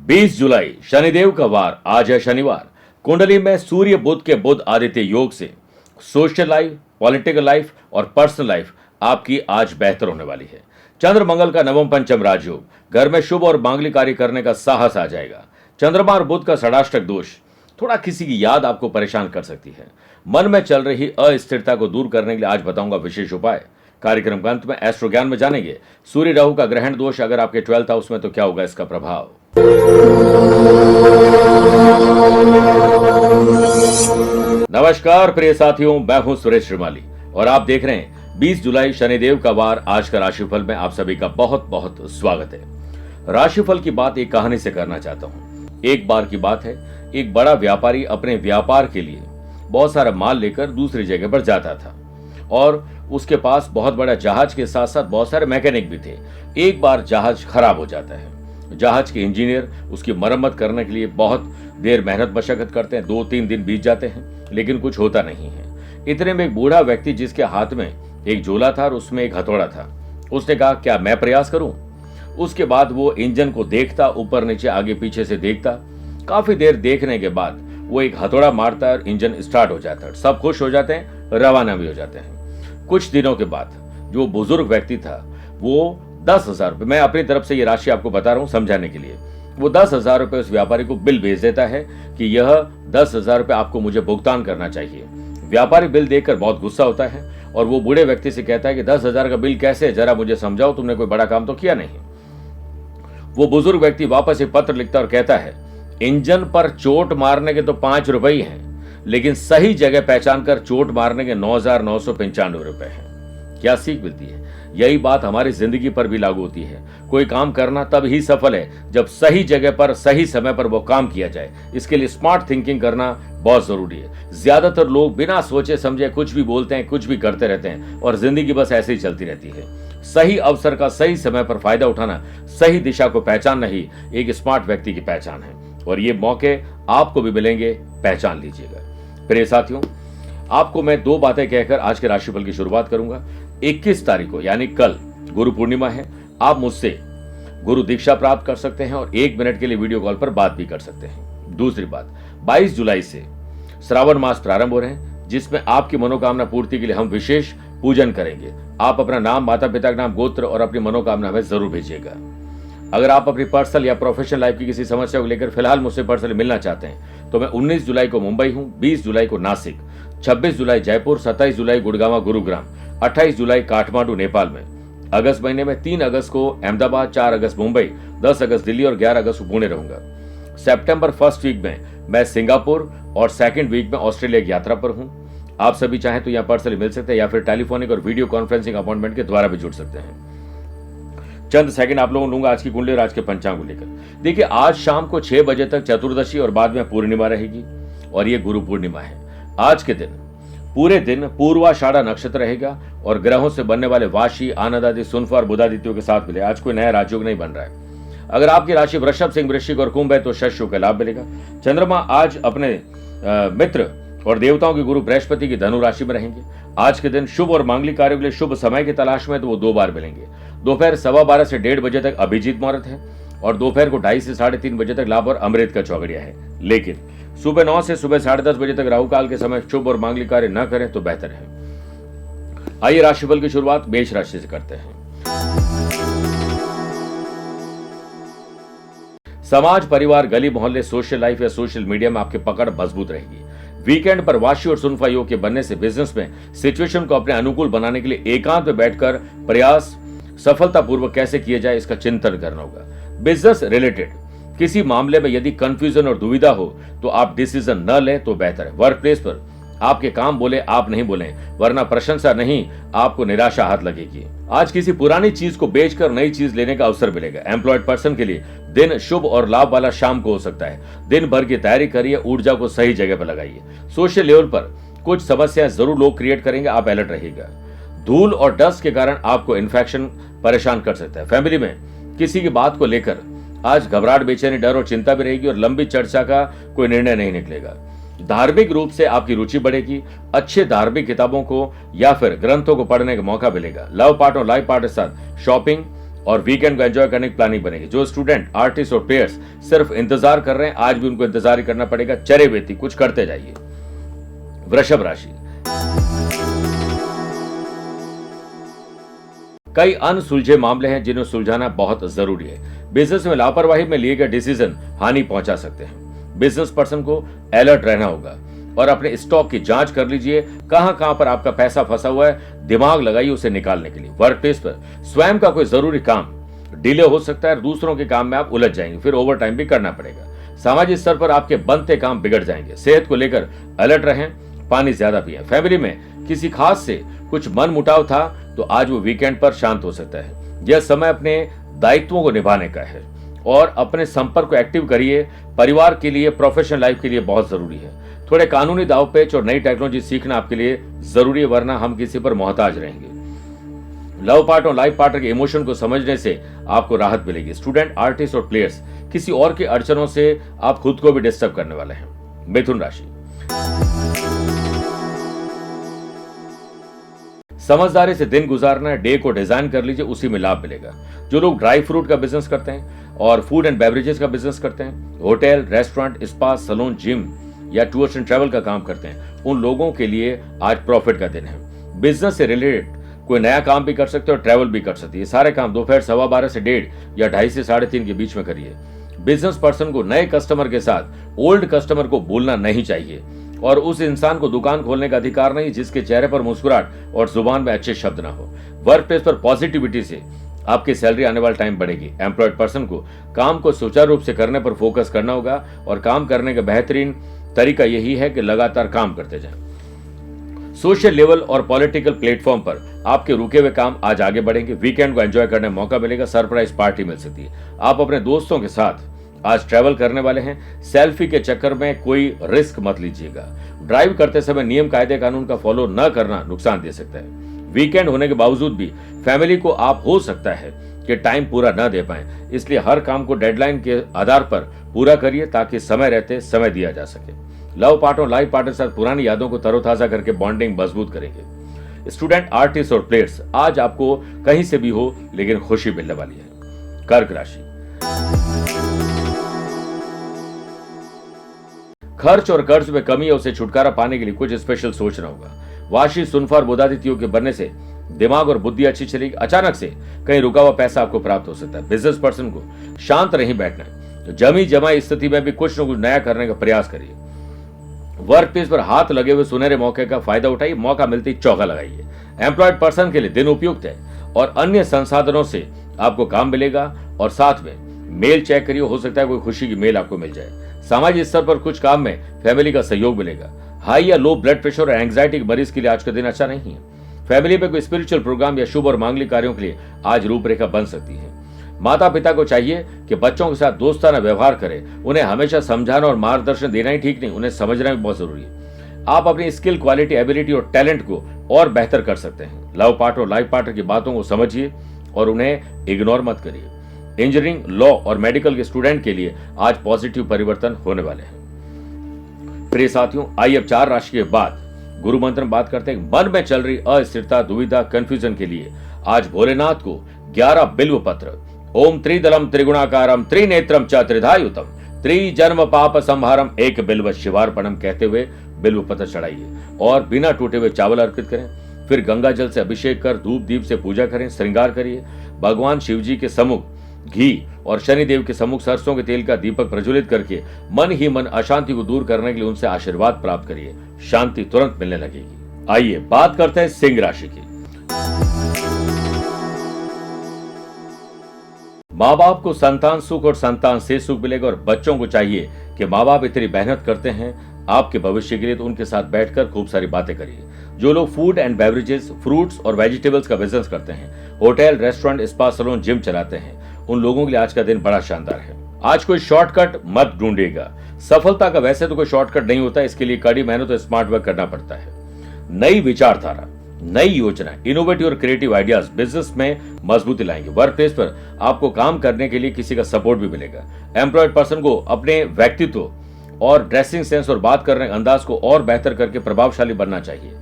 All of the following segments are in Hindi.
20 जुलाई शनिदेव का वार। आज है शनिवार। कुंडली में सूर्य बुध के बुध आदित्य योग से सोशल लाइफ, पॉलिटिकल लाइफ और पर्सनल लाइफ आपकी आज बेहतर होने वाली है। चंद्र मंगल का नवम पंचम राजयोग, घर में शुभ और मांगलिक कार्य करने का साहस आ जाएगा। चंद्रमा और बुध का षडाष्टक दोष थोड़ा किसी की याद आपको परेशान कर सकती है। मन में चल रही अस्थिरता को दूर करने के लिए आज बताऊंगा विशेष उपाय। कार्यक्रम के अंत में एस्ट्रो ज्ञान में जानेंगे सूर्य राहु का ग्रहण दोष अगर आपके 12th हाउस में तो क्या होगा इसका प्रभाव। नमस्कार प्रिय साथियों, मैं हूं सुरेश श्रीमाली और आप देख रहे हैं 20 जुलाई शनिदेव का वार। आज का राशिफल में आप सभी का बहुत बहुत स्वागत है। राशिफल की बात एक कहानी से करना चाहता हूं। एक बार की बात है, एक बड़ा व्यापारी अपने व्यापार के लिए बहुत सारा माल लेकर दूसरी जगह पर जाता था और उसके पास बहुत बड़ा जहाज के साथ साथ बहुत सारे मैकेनिक भी थे। एक बार जहाज खराब हो जाता है। जहाज के इंजीनियर उसकी मरम्मत करने के लिए बहुत देर मेहनत मशक्कत करते हैं। 2-3 दिन बीत जाते हैं लेकिन कुछ होता नहीं है। इतने में एक बूढ़ा व्यक्ति जिसके हाथ में एक झोला था और उसमें एक हथौड़ा था, उसने कहा क्या मैं प्रयास करूं। उसके बाद वो इंजन को देखता, ऊपर नीचे आगे पीछे से देखता। काफी देर देखने के बाद वो एक हथौड़ा मारता है और इंजन स्टार्ट हो जाता है। सब खुश हो जाते हैं, रवाना भी हो जाते हैं। कुछ दिनों के बाद जो बुजुर्ग व्यक्ति था वो 10,000 रुपये, मैं अपनी तरफ से ये राशि आपको बता रहा हूं समझाने के लिए, वो 10,000 रुपये उस व्यापारी को बिल भेज देता है कि यह 10,000 रुपये आपको मुझे भुगतान करना चाहिए। व्यापारी बिल देखकर बहुत गुस्सा होता है और वो बूढ़े व्यक्ति से कहता है कि 10,000 का बिल कैसे, जरा मुझे समझाओ, तुमने कोई बड़ा काम तो किया नहीं। वो बुजुर्ग व्यक्ति वापस एक पत्र लिखता और कहता है इंजन पर चोट मारने के तो 5 रुपए ही हैं, लेकिन सही जगह पहचान कर चोट मारने के 9,995 रुपए हैं। क्या सीख मिलती है। यही बात हमारी जिंदगी पर भी लागू होती है। कोई काम करना तब ही सफल है जब सही जगह पर सही समय पर वो काम किया जाए। इसके लिए स्मार्ट थिंकिंग करना बहुत जरूरी है। ज्यादातर लोग बिना सोचे समझे कुछ भी बोलते हैं, कुछ भी करते रहते हैं और जिंदगी बस ऐसे ही चलती रहती है। सही अवसर का सही समय पर फायदा उठाना, सही दिशा को पहचानना ही एक स्मार्ट व्यक्ति की पहचान है और ये मौके आपको भी मिलेंगे, पहचान लीजिएगा। प्रिय साथियों, आपको मैं 2 बातें कहकर आज के राशिफल की शुरुआत करूंगा। 21 तारीख को यानी कल गुरु पूर्णिमा है। आप मुझसे गुरु दीक्षा प्राप्त कर सकते हैं और 1 मिनट के लिए वीडियो कॉल पर बात भी कर सकते हैं। दूसरी बात, 22 जुलाई से श्रावण मास प्रारंभ हो रहे हैं जिसमें आपकी मनोकामना पूर्ति के लिए हम विशेष पूजन करेंगे। आप अपना नाम, माता पिता का नाम, गोत्र और अपनी मनोकामना हमें जरूर भेजिएगा। अगर आप अपनी पर्सनल या प्रोफेशनल लाइफ की किसी समस्या को लेकर फिलहाल मुझसे पर्सनली मिलना चाहते हैं तो मैं 19 जुलाई को मुंबई हूं, 20 जुलाई को नासिक, 26 जुलाई जयपुर, 27 जुलाई गुड़गांव गुरुग्राम, 28 जुलाई काठमांडू नेपाल में, अगस्त महीने में 3 अगस्त को अहमदाबाद, 4 अगस्त मुंबई, 10 अगस्त दिल्ली और 11 अगस्त को पुणे रहूंगा। सितंबर फर्स्ट वीक में मैं सिंगापुर और सेकंड वीक में ऑस्ट्रेलिया की यात्रा पर हूं। आप सभी चाहें तो यहाँ पर्सनली मिल सकते हैं या फिर टेलीफोनिक और वीडियो कॉन्फ्रेंसिंग अपॉइंटमेंट के द्वारा भी जुड़ सकते हैं। चंद सेकंड आप लोगों को लूंगा आज की कुंडली और आज के पंचांग को लेकर। देखिए, आज शाम को 6 बजे तक चतुर्दशी और बाद में पूर्णिमा रहेगी और ये गुरु पूर्णिमा है। आज के दिन पूरे दिन पूर्वाषाढ़ा नक्षत्र रहेगा और ग्रहों से बनने वाले वाशी, आनंद आदि, सुनफा और बुधादित्यों के साथ मिले। आज कोई नया राजयोग नहीं बन रहा है। अगर आपकी राशि वृषभ, सिंह, वृश्चिक और कुंभ है तो शस्यों का लाभ मिलेगा। चंद्रमा आज अपने मित्र और देवताओं के गुरु बृहस्पति की धनु राशि में रहेंगे। आज के दिन शुभ और मांगलिक कार्यों के लिए शुभ समय की तलाश में तो वो 2 बार मिलेंगे। दोपहर 12:15 से 1:30 बजे तक अभिजीत मुहूर्त है और दोपहर को 2:30 से 3:30 बजे तक लाभ और अमृत का चौगड़िया है। लेकिन सुबह 9 से सुबह 10:30 बजे तक राहु काल के समय शुभ और मांगलिक कार्य न करें तो बेहतर है। आइए राशिफल की शुरुआत मेष राशि से करते हैं। समाज, परिवार, गली मोहल्ले, सोशल लाइफ या सोशल मीडिया में आपकी पकड़ मजबूत रहेगी। वीकेंड पर वाशी और सुनफा योग के बनने से बिजनेस में सिचुएशन को अपने अनुकूल बनाने के लिए एकांत में बैठकर प्रयास सफलतापूर्वक कैसे किए जाए इसका चिंतन करना होगा। बिजनेस रिलेटेड किसी मामले में यदि कंफ्यूजन और दुविधा हो तो आप डिसीजन न लें तो बेहतर है। वर्क प्लेस पर आपके काम बोले, आप नहीं बोले, वरना प्रशंसा नहीं आपको निराशा हाथ लगेगी। आज किसी पुरानी चीज को बेचकर नई चीज लेने का अवसर मिलेगा। एम्प्लॉयड पर्सन के लिए दिन शुभ और लाभ वाला शाम को हो सकता है। दिन भर की तैयारी करिए, ऊर्जा को सही जगह पर लगाइए। सोशल लेवल पर कुछ समस्याएं जरूर लोग क्रिएट करेंगे, आप अलर्ट रहिएगा। धूल और डस्ट के कारण आपको इन्फेक्शन परेशान कर सकता है। फैमिली में किसी की बात को लेकर आज घबराहट, बेचैनी, डर और चिंता भी रहेगी और लंबी चर्चा का कोई निर्णय नहीं निकलेगा। धार्मिक रूप से आपकी रुचि बढ़ेगी। अच्छे धार्मिक किताबों को या फिर ग्रंथों को पढ़ने का मौका मिलेगा। लव पार्टनर और लाइफ पार्टनर के साथ शॉपिंग और वीकेंड को एंजॉय करने की प्लानिंग बनेगी। जो स्टूडेंट, आर्टिस्ट और प्लेयर्स सिर्फ इंतजार कर रहे हैं, आज भी उनको इंतजार ही करना पड़ेगा। चरे बेती कुछ करते जाइए। वृषभ राशि, कई अनसुलझे मामले हैं जिन्हें सुलझाना बहुत जरूरी है। बिजनेस में लापरवाही में लिए गए डिसीजन हानि पहुंचा सकते हैं। बिजनेस पर्सन को अलर्ट रहना होगा और अपने स्टॉक की जांच कर लीजिए, कहां पर आपका पैसा फंसा हुआ है, दिमाग लगाइए उसे निकालने के लिए। वर्क प्लेस पर स्वयं का कोई जरूरी काम डिले हो सकता है, दूसरों के काम में आप उलझ जाएंगे, फिर ओवर टाइम भी करना पड़ेगा। सामाजिक स्तर पर आपके बनते काम बिगड़ जाएंगे। सेहत को लेकर अलर्ट रहें, पानी ज्यादा पिएं। फैमिली में किसी खास से कुछ मन मुटाव था तो आज वो वीकेंड पर शांत हो सकता है। यह समय अपने दायित्वों को निभाने का है और अपने संपर्क को एक्टिव करिए। परिवार के लिए, प्रोफेशनल लाइफ के लिए बहुत जरूरी है। थोड़े कानूनी दाव पेच और नई टेक्नोलॉजी सीखना आपके लिए जरूरी है, वरना हम किसी पर मोहताज रहेंगे। लव पार्टनर और लाइफ पार्टनर के इमोशन को समझने से आपको राहत मिलेगी। स्टूडेंट, आर्टिस्ट और प्लेयर्स किसी और की अड़चनों से आप खुद को भी डिस्टर्ब करने वाले हैं। मिथुन राशि, समझदारी से दिन गुजारना है, डे को डिजाइन कर लीजिए, उसी में लाभ मिलेगा। जो लोग ड्राई फ्रूट का बिजनेस करते हैं और फूड एंड बेवरेजेस का बिजनेस करते हैं, hotel, restaurant, spa, salon, gym या टूर्स एंड ट्रैवल का काम करते हैं, उन लोगों के लिए आज प्रॉफिट का दिन है। बिजनेस से रिलेटेड कोई नया काम भी कर सकते हो और ट्रैवल भी कर सकते हैं। ये सारे काम दोपहर 12:15 से 1:30 या 2:30 से 3:30 के बीच में करिए। बिजनेस पर्सन को नए कस्टमर के साथ ओल्ड कस्टमर को भूलना नहीं चाहिए और उस इंसान को दुकान खोलने का अधिकार नहीं जिसके चेहरे पर मुस्कुराहट और जुबान में अच्छे शब्द ना हो। वर्क प्लेस पर पॉजिटिविटी से आपकी सैलरी आने वाले टाइम बढ़ेगी। एम्प्लॉयड पर्सन को काम को सुचारू रूप से करने पर फोकस करना होगा और काम करने का बेहतरीन तरीका यही है कि लगातार काम करते जाएं। सोशल लेवल और पॉलिटिकल प्लेटफॉर्म पर आपके रुके हुए काम आज आगे बढ़ेंगे। वीकेंड को एंजॉय करने का मौका मिलेगा। सरप्राइज पार्टी मिल सकती है। आप अपने दोस्तों के साथ आज ट्रैवल करने वाले हैं। सेल्फी के चक्कर में कोई रिस्क मत लीजिएगा। ड्राइव करते समय नियम, कायदे, कानून का फॉलो न करना नुकसान दे सकता है। वीकेंड होने के बावजूद भी फैमिली को आप हो सकता है कि टाइम पूरा न दे पाएं, इसलिए हर काम को डेडलाइन के आधार पर पूरा करिए ताकि समय रहते समय दिया जा सके। लव पार्टनर, लाइफ पार्टनर के साथ पुरानी यादों को तरोताजा करके बॉन्डिंग मजबूत करेंगे। स्टूडेंट, आर्टिस्ट और प्लेयर्स, आज आपको कहीं से भी हो लेकिन खुशी मिलने वाली है। कर्क राशि, खर्च और कर्ज में कमी और उसे छुटकारा पाने के लिए कुछ स्पेशल सोचना होगा। वाशी, सुनफा और बुधादित्यों के बनने से दिमाग और बुद्धि अच्छी चलेगी। अचानक से कहीं रुका हुआ पैसा आपको प्राप्त हो सकता है। बिजनेस पर्सन को शांत नहीं बैठना है। जमी जमाई स्थिति में भी कुछ न कुछ नया करने का प्रयास करिए। वर्क प्लेस पर हाथ लगे हुए सुनहरे मौके का फायदा उठाइए। मौका मिलते ही चौका लगाइए। एम्प्लॉयड पर्सन के लिए दिन उपयुक्त है और अन्य संसाधनों से आपको काम मिलेगा। और साथ में मेल चेक करिए, हो सकता है कोई खुशी की मेल आपको मिल जाए। सामाजिक स्तर पर कुछ काम में फैमिली का सहयोग मिलेगा। हाई या लो ब्लड प्रेशर और एंग्जाइटी के मरीज के लिए आज का दिन अच्छा नहीं है। फैमिली में कोई स्पिरिचुअल प्रोग्राम या शुभ और मांगलिक कार्यों के लिए आज रूपरेखा बन सकती है। माता पिता को चाहिए कि बच्चों के साथ दोस्ताना व्यवहार करें। उन्हें हमेशा समझाना और मार्गदर्शन देना ही ठीक नहीं, उन्हें समझना भी बहुत जरूरी है। आप अपनी स्किल, क्वालिटी, एबिलिटी और टैलेंट को और बेहतर कर सकते हैं। लव पार्टनर और लाइफ पार्टनर की बातों को समझिए और उन्हें इग्नोर मत करिए। इंजीनियरिंग, लॉ और मेडिकल के स्टूडेंट के लिए आज पॉजिटिव परिवर्तन होने वाले हैं। प्रिय साथियों, आइए अब 4 राशि के बाद गुरु मंत्र में बात करते हैं। मन में चल रही अस्थिरता, दुविधा, कंफ्यूजन के लिए आज भोलेनाथ को 11 बिल्व पत्र, ओम त्रिदलम त्रिगुणाकारम त्रिनेत्रम च त्रिधायुतम त्रिजन्म पाप संहारम एक बिल्व शिवार्पणम कहते हुए बिल्व पत्र चढ़ाइए और बिना टूटे हुए चावल अर्पित करें। फिर गंगा जल से अभिषेक कर धूप दीप से पूजा करें, श्रृंगार करिए। भगवान शिव जी के सम्मुख घी और शनिदेव के सम्मुख सरसों के तेल का दीपक प्रज्वलित करके मन ही मन अशांति को दूर करने के लिए उनसे आशीर्वाद प्राप्त करिए। शांति तुरंत मिलने लगेगी। आइए बात करते हैं सिंह राशि की। माँ बाप को संतान सुख और संतान से सुख मिलेगा और बच्चों को चाहिए कि माँ बाप इतनी मेहनत करते हैं आपके भविष्य के लिए, तो उनके साथ बैठकर खूब सारी बातें करिए। जो लोग फूड एंड बेवरेजेस, फ्रूट्स और वेजिटेबल्स का बिजनेस करते हैं, hotel, restaurant, spa, salon, gym चलाते हैं, उन लोगों के लिए आज का दिन बड़ा शानदार है। आज कोई शॉर्टकट मत ढूंढिएगा। सफलता का वैसे तो कोई शॉर्टकट नहीं होता, इसके लिए कड़ी मेहनत और स्मार्ट वर्क करना पड़ता है। नई विचारधारा, नई योजना, इनोवेटिव और क्रिएटिव आइडियाज बिजनेस में मजबूती लाएंगे। वर्क प्लेस पर आपको काम करने के लिए किसी का सपोर्ट भी मिलेगा। एम्प्लॉयड पर्सन को अपने व्यक्तित्व और ड्रेसिंग सेंस और बात करने के अंदाज को और बेहतर करके प्रभावशाली बनना चाहिए।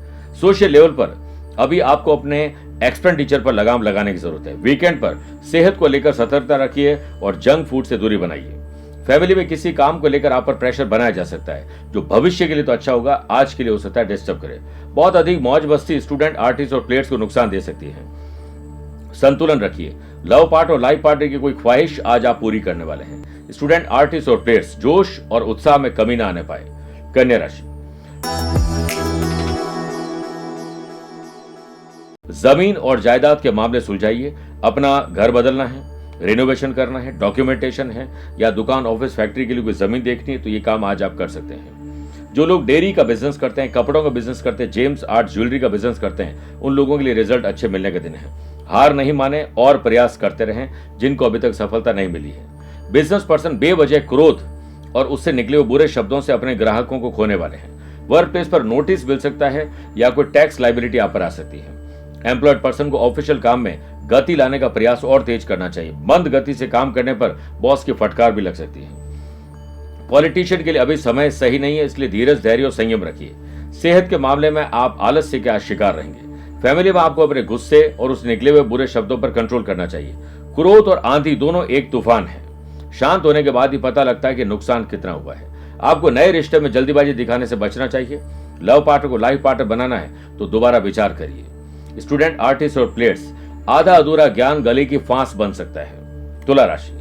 सोशल लेवल पर अभी आपको अपने एक्सपेंडिचर पर लगाम लगाने की जरूरत है। वीकेंड पर सेहत को लेकर सतर्कता रखिए और जंक फूड से दूरी बनाइए। फैमिली में किसी काम को लेकर आप पर प्रेशर बनाया जा सकता है जो भविष्य के लिए तो अच्छा होगा, आज के लिए हो सकता है डिस्टर्ब करे। बहुत अधिक मौज मस्ती स्टूडेंट, आर्टिस्ट और प्लेयर्स को नुकसान दे सकती है। संतुलन रखिए। लव पार्ट और लाइफ पार्टनर की कोई ख्वाहिश आज आप पूरी करने वाले हैं। स्टूडेंट, आर्टिस्ट और प्लेयर्स जोश और उत्साह में कमी ना आने पाए। कन्या राशि, जमीन और जायदाद के मामले सुलझाइए। अपना घर बदलना है, रिनोवेशन करना है, डॉक्यूमेंटेशन है या दुकान, ऑफिस, फैक्ट्री के लिए कोई जमीन देखनी है तो ये काम आज आप कर सकते हैं। जो लोग डेयरी का बिजनेस करते हैं, कपड़ों का बिजनेस करते हैं, जेम्स आर्ट ज्वेलरी का बिजनेस करते हैं, उन लोगों के लिए रिजल्ट अच्छे मिलने का दिन है। हार नहीं माने और प्रयास करते रहें जिनको अभी तक सफलता नहीं मिली है। बिजनेस पर्सन बेवजह क्रोध और उससे निकले हुए बुरे शब्दों से अपने ग्राहकों को खोने वाले हैं। वर्क प्लेस पर नोटिस मिल सकता है या कोई टैक्स लायबिलिटी आप पर आ सकती है। एम्प्लॉयड पर्सन को ऑफिशियल काम में गति लाने का प्रयास और तेज करना चाहिए। मंद गति से काम करने पर बॉस की फटकार भी लग सकती है। पॉलिटिशियन के लिए अभी समय सही नहीं है, इसलिए धीरज, धैर्य और संयम रखिए। सेहत के मामले में आप आलस्य के शिकार रहेंगे। फैमिली में आपको अपने गुस्से और उस निकले हुए बुरे शब्दों पर कंट्रोल करना चाहिए। क्रोध और आंधी दोनों एक तूफान है। शांत होने के बाद ही पता लगता है कि नुकसान कितना हुआ है। आपको नए रिश्ते में जल्दीबाजी दिखाने से बचना चाहिए। लव पार्टनर को लाइफ पार्टनर बनाना है तो दोबारा विचार करिए। स्टूडेंट, आर्टिस्ट और प्लेयर्स, आधा अधूरा ज्ञान गले की फांस बन सकता है। तुला राशि,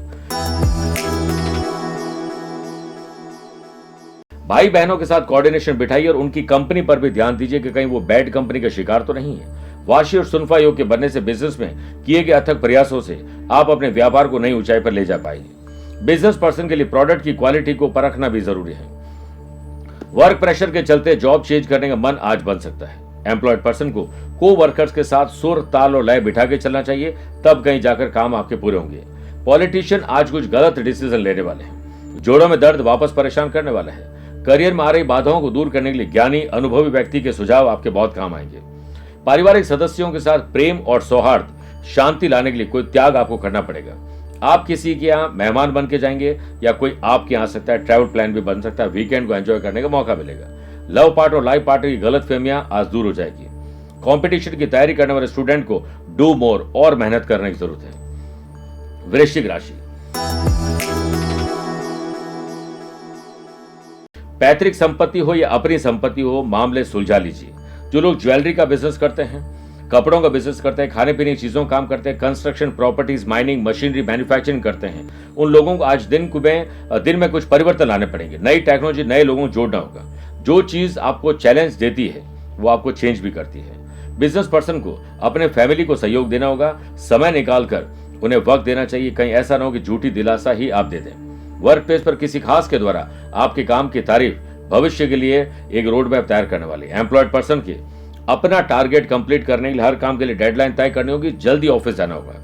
भाई बहनों के साथ कोऑर्डिनेशन बिठाइए और उनकी कंपनी पर भी ध्यान दीजिए कि कहीं वो बैड कंपनी का शिकार तो नहीं है। वाशी और सुनफा योग के बनने से बिजनेस में किए गए अथक प्रयासों से आप अपने व्यापार को नई ऊंचाई पर ले जा पाएंगे। बिजनेस पर्सन के लिए प्रोडक्ट की क्वालिटी को परखना भी जरूरी है। वर्क प्रेशर के चलते जॉब चेंज करने का मन आज बन सकता है। एम्प्लॉयड पर्सन को वर्कर्स के साथ सुर, ताल और लय बिठा के चलना चाहिए, तब कहीं जाकर काम आपके पूरे होंगे। पॉलिटिशियन आज कुछ गलत डिसीजन लेने वाले हैं। जोड़ों में दर्द वापस परेशान करने वाला है। करियर में आ रही बाधाओं को दूर करने के लिए ज्ञानी, अनुभवी व्यक्ति के सुझाव आपके बहुत काम आएंगे। पारिवारिक सदस्यों के साथ प्रेम और सौहार्द, शांति लाने के लिए कोई त्याग आपको करना पड़ेगा। आप किसी के यहाँ मेहमान बन के जाएंगे या कोई आपके यहाँ आ सकता है। ट्रैवल प्लान भी बन सकता है। वीकेंड को एंजॉय करने का मौका मिलेगा। लव पार्ट और लाइफ पार्टनर की गलतफहमियां आज दूर हो जाएगी। कंपटीशन की तैयारी करने वाले स्टूडेंट को डू मोर और मेहनत करने की जरूरत है। वृश्चिक राशि, पैतृक संपत्ति हो या अपनी संपत्ति हो, मामले सुलझा लीजिए। जो लोग ज्वेलरी का बिजनेस करते हैं, कपड़ों का बिजनेस करते हैं, खाने पीने की चीजों काम करते हैं, construction, properties, mining, machinery, manufacturing करते हैं, उन लोगों को आज दिन में कुछ परिवर्तन लाने पड़ेंगे। नई टेक्नोलॉजी, नए लोगों को जोड़ना होगा। जो चीज आपको चैलेंज देती है वो आपको चेंज भी करती है। बिजनेस पर्सन को अपने फैमिली को सहयोग देना होगा। समय निकालकर उन्हें वक्त देना चाहिए। कहीं ऐसा ना हो कि झूठी दिलासा ही आप दे दें। वर्क प्लेस पर किसी खास के द्वारा आपके काम की तारीफ भविष्य के लिए एक रोड मैप तैयार करने वाली। एम्प्लॉयड पर्सन के अपना टारगेट कंप्लीट करने के लिए हर काम के लिए डेडलाइन तय करनी होगी। जल्दी ऑफिस जाना होगा।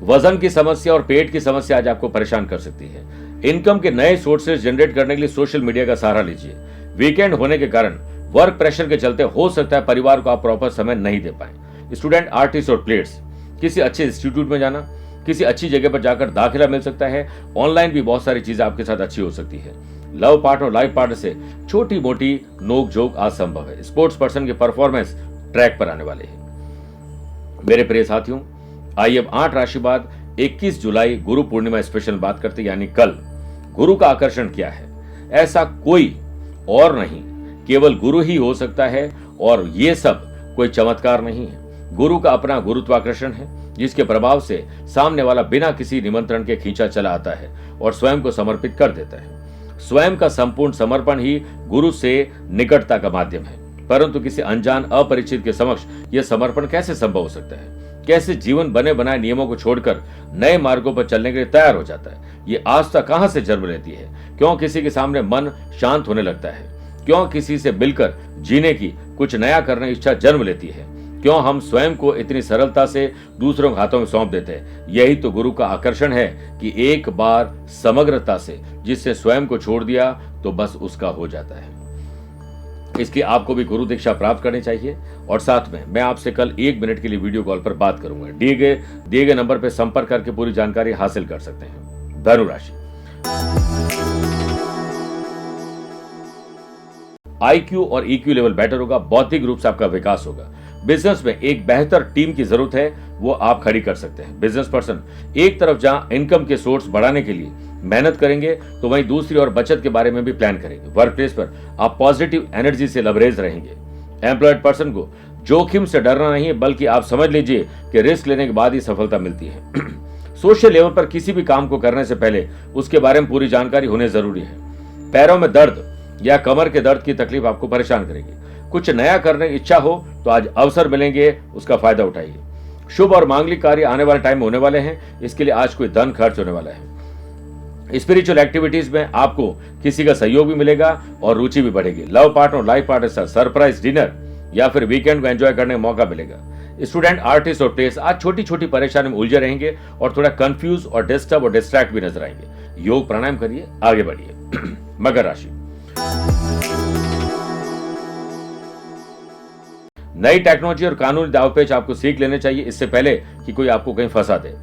वजन की समस्या और पेट की समस्या आज आपको परेशान कर सकती है। इनकम के नए सोर्सेज जनरेट करने के लिए सोशल मीडिया का सहारा लीजिए। वीकेंड होने के कारण वर्क प्रेशर के चलते हो सकता है परिवार को आप प्रॉपर समय नहीं दे पाए। स्टूडेंट, आर्टिस्ट और प्लेयर्स, किसी अच्छे इंस्टीट्यूट में जाना, किसी अच्छी जगह पर जाकर दाखिला मिल सकता है। ऑनलाइन भी बहुत सारी चीजें आपके साथ अच्छी हो सकती है। लव पार्ट और लाइफ पार्ट से छोटी मोटी नोक झोंक आज संभव है। स्पोर्ट्स पर्सन की परफॉर्मेंस ट्रैक पर आने वाले हैं। मेरे प्रिय साथियों, आइए अब 8 राशि बाद 21 जुलाई गुरु पूर्णिमा स्पेशल बात करते, यानी कल। गुरु का आकर्षण क्या है? ऐसा कोई और नहीं, केवल गुरु ही हो सकता है और ये सब कोई चमत्कार नहीं है। गुरु का अपना गुरुत्वाकर्षण है जिसके प्रभाव से सामने वाला बिना किसी निमंत्रण के खींचा चला आता है और स्वयं को समर्पित कर देता है। स्वयं का संपूर्ण समर्पण ही गुरु से निकटता का माध्यम है। परंतु किसी अनजान, अपरिचित के समक्ष यह समर्पण कैसे संभव हो सकता है? कैसे जीवन बने बनाए नियमों को छोड़कर नए मार्गों पर चलने के लिए तैयार हो जाता है? ये आस्था कहां से जन्म लेती है? क्यों किसी के सामने मन शांत होने लगता है? क्यों किसी से मिलकर जीने की, कुछ नया करने की इच्छा जन्म लेती है? क्यों हम स्वयं को इतनी सरलता से दूसरों के हाथों में सौंप देते हैं? यही तो गुरु का आकर्षण है कि एक बार समग्रता से जिससे स्वयं को छोड़ दिया तो बस उसका हो जाता है। इसकी आपको भी गुरु दीक्षा प्राप्त करनी चाहिए। और साथ में मैं आपसे कल 1 मिनट के लिए वीडियो कॉल पर बात करूंगा। दिए गए नंबर पर संपर्क करके पूरी जानकारी हासिल कर सकते हैं। धनु राशि, IQ और EQ लेवल बेटर होगा। बौद्धिक रूप से आपका विकास होगा। बिजनेस में एक बेहतर टीम की जरूरत है, वो आप खड़ी कर सकते हैं। बिजनेस पर्सन एक तरफ जहां इनकम के सोर्स बढ़ाने के लिए मेहनत करेंगे तो वहीं दूसरी ओर बचत के बारे में भी प्लान करेंगे। वर्क प्लेस पर आप पॉजिटिव एनर्जी से लबरेज रहेंगे। एम्प्लॉयड पर्सन को जोखिम से डरना नहीं है, बल्कि आप समझ लीजिए कि रिस्क लेने के बाद ही सफलता मिलती है। सोशल लेवल पर किसी भी काम को करने से पहले उसके बारे में पूरी जानकारी होनी जरूरी है। पैरों में दर्द या कमर के दर्द की तकलीफ आपको परेशान करेगी। कुछ नया करने की इच्छा हो तो आज अवसर मिलेंगे, उसका फायदा उठाइए। शुभ और मांगलिक कार्य आने वाले टाइम में होने वाले हैं, इसके लिए आज कोई धन खर्च होने वाला है। स्पिरिचुअल एक्टिविटीज में आपको किसी का सहयोग भी मिलेगा और रुचि भी बढ़ेगी। लव पार्टनर, लाइफ पार्टनर के साथ सरप्राइज डिनर या फिर वीकेंड को एंजॉय करने का मौका मिलेगा। स्टूडेंट, आर्टिस्ट और प्लेयर्स आज छोटी छोटी परेशानी में उलझे रहेंगे और थोड़ा कंफ्यूज और डिस्टर्ब और डिस्ट्रैक्ट भी नजर आएंगे। योग प्राणायाम करिए, आगे बढ़िए। मकर राशि, नई टेक्नोलॉजी और कानूनी दावपेच आपको सीख लेने चाहिए, इससे पहले कि कोई आपको कहीं फंसा दे।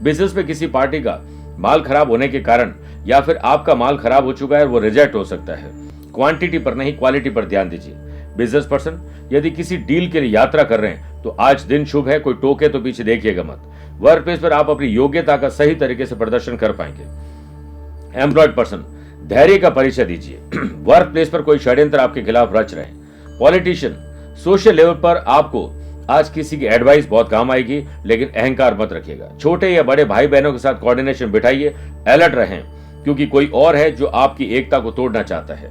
बिजनेस में किसी पार्टी का माल खराब होने के कारण या फिर आपका माल खराब हो चुका है, वो रिजेक्ट हो सकता है। क्वांटिटी पर नहीं, क्वालिटी पर ध्यान दीजिए। बिजनेस पर्सन, यदि किसी डील के लिए यात्रा कर रहे हैं तो आज दिन शुभ है, कोई टोके तो पीछे देखिएगा मत। वर्क प्लेस पर आप अपनी योग्यता का सही तरीके से प्रदर्शन कर पाएंगे। एम्प्लॉयड पर्सन, धैर्य का परिचय दीजिए। वर्क प्लेस पर कोई षड्यंत्र आपके खिलाफ रच रहे हैं। पॉलिटिशियन, सोशल लेवल पर आपको आज किसी की एडवाइस बहुत काम आएगी, लेकिन अहंकार मत रखिएगा। छोटे या बड़े भाई बहनों के साथ कोऑर्डिनेशन बिठाइए, अलर्ट रहें, क्योंकि कोई और है जो आपकी एकता को तोड़ना चाहता है।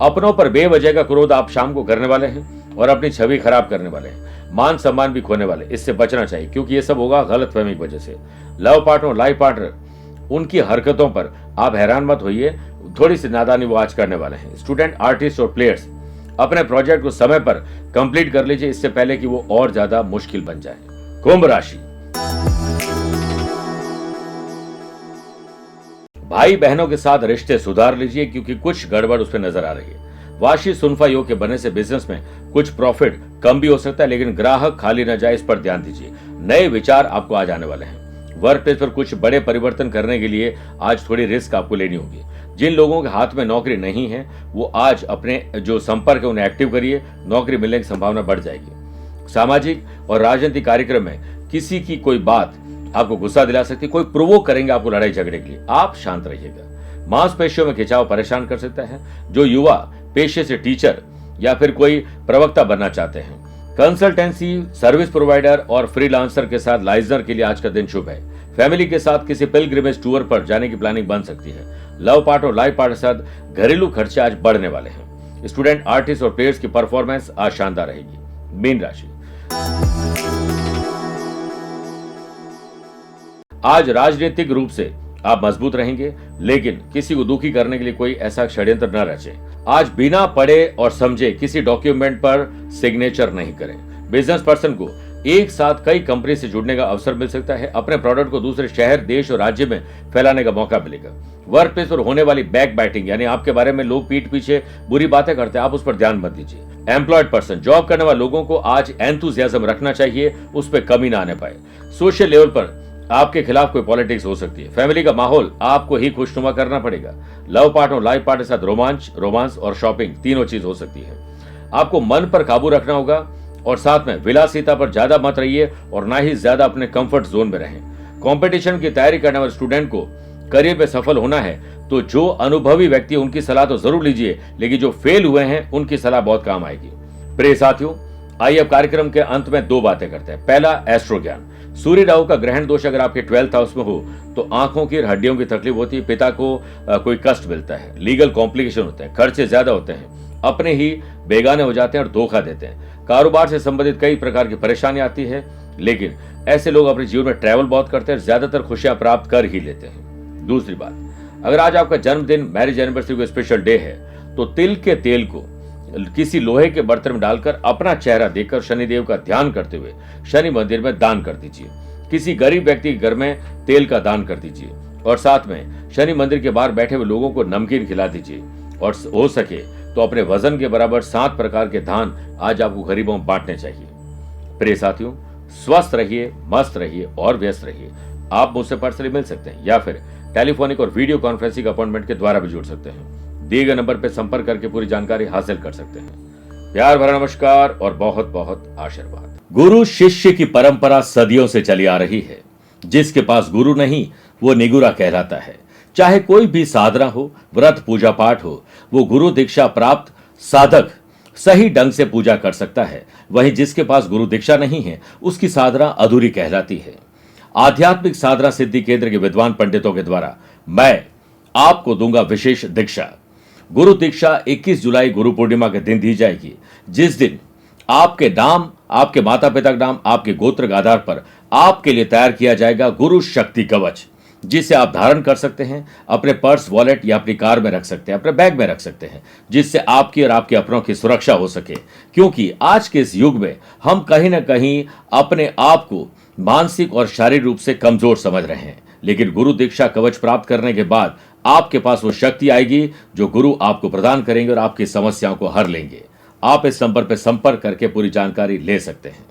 अपनों पर बेवजह का क्रोध आप शाम को करने वाले हैं और अपनी छवि खराब करने वाले हैं। मान सम्मान भी खोने वाले, इससे बचना चाहिए, क्योंकि ये सब होगा गलतफहमी की वजह से। लव पार्टनर, लाइफ पार्टनर, उनकी हरकतों पर आप हैरान मत होइए, थोड़ी सी नादानी वो आज करने वाले हैं। स्टूडेंट, आर्टिस्ट और प्लेयर्स, अपने प्रोजेक्ट को समय पर कंप्लीट कर लीजिए, इससे पहले कि वो और ज्यादा मुश्किल बन जाए। कुंभ राशि, भाई बहनों के साथ रिश्ते सुधार लीजिए, क्योंकि कुछ गड़बड़ उसमें नजर आ रही है। वाशी सुनफा योग के बनने से बिजनेस में कुछ प्रॉफिट कम भी हो सकता है, लेकिन ग्राहक खाली न जाए, इस पर ध्यान दीजिए। नए विचार आपको आज आने वाले हैं। वर्क प्लेस पर कुछ बड़े परिवर्तन करने के लिए आज थोड़ी रिस्क आपको लेनी होगी। जिन लोगों के हाथ में नौकरी नहीं है, वो आज अपने जो संपर्क है उन्हें एक्टिव करिए, नौकरी मिलने की संभावना बढ़ जाएगी। सामाजिक और राजनीतिक कार्यक्रम में किसी की कोई बात आपको गुस्सा दिला सकती है, कोई प्रोवोक करेंगे आपको लड़ाई झगड़े के लिए, आप शांत रहिएगा। मांसपेशियों में खिंचाव परेशान कर सकता है। जो युवा पेशे से टीचर या फिर कोई प्रवक्ता बनना चाहते हैं, कंसल्टेंसी सर्विस प्रोवाइडर और फ्रीलांसर के साथ लाइजनर के लिए आज का दिन शुभ है। फैमिली के साथ किसी पिलग्रिमेज टूर पर जाने की प्लानिंग बन सकती है। लव पार्टनर और लाइफ पार्टनर के साथ घरेलू खर्चे आज बढ़ने वाले हैं। स्टूडेंट, आर्टिस्ट और प्लेयर्स की परफॉर्मेंस आज शानदार रहेगी। मीन राशि, आज राजनीतिक रूप से आप मजबूत रहेंगे, लेकिन किसी को दुखी करने के लिए कोई ऐसा षड्यंत्र न रचे। आज बिना पढ़े और समझे किसी डॉक्यूमेंट पर सिग्नेचर नहीं करें। बिजनेस पर्सन को एक साथ कई कंपनी से जुड़ने का अवसर मिल सकता है। अपने प्रोडक्ट को दूसरे शहर, देश और राज्य में फैलाने का मौका मिलेगा। वर्क प्लेस पर होने वाली बैक बैटिंग, यानी आपके बारे में लोग पीठ पीछे बुरी बातें करते हैं, आप उस पर ध्यान मत दीजिए। एम्प्लॉयड पर्सन, जॉब करने वाले लोगों को आज एंथुसियाज्म रखना चाहिए, उस पर कमी ना आने पाए। सोशल लेवल पर आपके खिलाफ कोई पॉलिटिक्स हो सकती है। फैमिली का माहौल आपको ही खुशनुमा करना पड़ेगा। लव पार्टनर और लाइफ पार्टनर के साथ रोमांस और शॉपिंग, तीनों चीज हो सकती है। आपको मन पर काबू रखना होगा और साथ में विलासिता पर ज्यादा मत रहिए और ना ही ज्यादा अपने कंफर्ट जोन में रहें। कंपटीशन की तैयारी करने वाले स्टूडेंट को करियर में सफल होना है तो जो अनुभवी व्यक्ति उनकी सलाह तो जरूर लीजिए, लेकिन जो फेल हुए हैं उनकी सलाह बहुत काम आएगी। प्रिय साथियों, आइए अब कार्यक्रम के अंत में दो बातें करते हैं। पहला, एस्ट्रो ज्ञान। सूर्य राहु का ग्रहण दोष अगर आपके 12th हाउस में हो तो आंखों की हड्डियों की तकलीफ होती है, पिता को कोई कष्ट मिलता है, लीगल कॉम्प्लिकेशन होते हैं, खर्चे ज्यादा होते हैं, अपने ही बेगाने हो जाते हैं और धोखा देते हैं। कारोबार से संबंधित कई प्रकार की परेशानी आती है, लेकिन ऐसे लोग अपने जीवन में ट्रैवल बहुत करते हैं, ज्यादातर खुशियां प्राप्त कर ही लेते हैं। दूसरी बात, अगर आज आपका जन्मदिन, मैरिज एनिवर्सरी कोई स्पेशल डे है तो तिल के तेल को किसी लोहे के बर्तन में डालकर अपना चेहरा देखकर शनिदेव का ध्यान करते हुए शनि मंदिर में दान कर दीजिए। किसी गरीब व्यक्ति के घर में तेल का दान कर दीजिए और साथ में शनि मंदिर के बाहर बैठे हुए लोगों को नमकीन खिला दीजिए और हो सके तो अपने वजन के बराबर 7 प्रकार के दान आज आपको गरीबों में बांटने चाहिए। प्रिय साथियों, स्वस्थ रहिए, मस्त रहिए और व्यस्त रहिए। आप मुझसे पर्सनली मिल सकते हैं या फिर टेलीफोनिक और वीडियो कॉन्फ्रेंसिंग अपॉइंटमेंट के द्वारा भी जुड़ सकते हैं। दिए गए नंबर पर संपर्क करके पूरी जानकारी हासिल कर सकते हैं। प्यार भरा नमस्कार और बहुत बहुत आशीर्वाद। गुरु शिष्य की परंपरा सदियों से चली आ रही है। जिसके पास गुरु नहीं वो निगुरा कहलाता है। चाहे कोई भी साधना हो, व्रत पूजा पाठ हो, वो गुरु दीक्षा प्राप्त साधक सही ढंग से पूजा कर सकता है। वहीं जिसके पास गुरु दीक्षा नहीं है उसकी साधना अधूरी कहलाती है। आध्यात्मिक साधना सिद्धि केंद्र के विद्वान पंडितों के द्वारा मैं आपको दूंगा विशेष दीक्षा। गुरु दीक्षा 21 जुलाई गुरु पूर्णिमा के दिन दी जाएगी, जिस दिन आपके नाम, आपके माता पिता का नाम, आपके गोत्र के आधार पर आपके लिए तैयार किया जाएगा गुरु शक्ति कवच, जिसे आप धारण कर सकते हैं, अपने पर्स, वॉलेट या अपनी कार में रख सकते हैं, अपने बैग में रख सकते हैं, जिससे आपकी और आपके अपनों की सुरक्षा हो सके। क्योंकि आज के इस युग में हम कहीं ना कहीं अपने आप को मानसिक और शारीरिक रूप से कमजोर समझ रहे हैं, लेकिन गुरु दीक्षा कवच प्राप्त करने के बाद आपके पास वो शक्ति आएगी जो गुरु आपको प्रदान करेंगे और आपकी समस्याओं को हर लेंगे। आप इस नंबर पर संपर्क करके पूरी जानकारी ले सकते हैं।